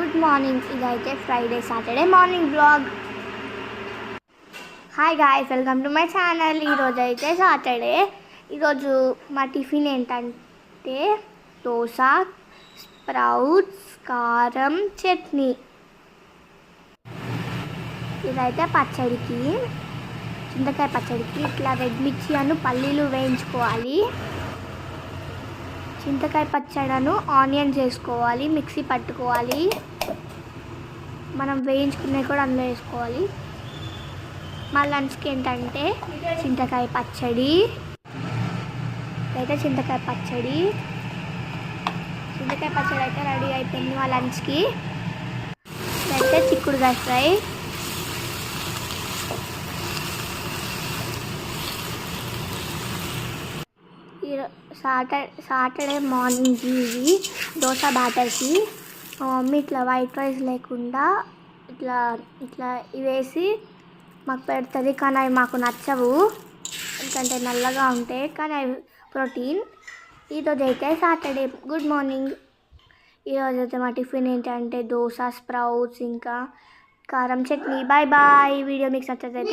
Good morning. ఇదైతే Friday Saturday morning vlog. Hi guys, welcome to my channel. ఈరోజు అయితే Saturday. ఈరోజు మా టిఫిన్ ఏంటంటే దోశ, స్ప్రౌట్స్, కారం చట్నీ. ఇదైతే పచ్చడికి, చింతకాయ పచ్చడికి ఇట్లా రెడ్ మిర్చి పల్లీలు వేయించుకోవాలి. చింతకాయ పచ్చడను ఆనియన్స్ వేసుకోవాలి, మిక్సీ పట్టుకోవాలి. మనం వేయించుకునేవి కూడా అందులో వేసుకోవాలి. మా లంచ్కి ఏంటంటే చింతకాయ పచ్చడి. చింతకాయ పచ్చడి అయితే రెడీ అయిపోయింది మా లంచ్కి. ఇదైతే చిక్కుడుకాయ ఫ్రై. సాటర్డే మార్నింగ్ ఇవి దోశ బ్యాటర్కి మా మమ్మీ ఇట్లా వైట్ రైస్ లేకుండా ఇట్లా ఇట్లా ఇవేసి మాకు పెడుతుంది. కానీ అవి మాకు నచ్చవు, ఎందుకంటే నల్లగా ఉంటాయి. కానీ అవి ప్రోటీన్. ఈరోజు అయితే సాటర్డే. Good morning. ఈరోజు అయితే మా టిఫిన్ ఏంటంటే దోశ, స్ప్రౌట్స్ ఇంకా కారం చట్నీ. Bye bye. వీడియో మీకు నచ్చైతే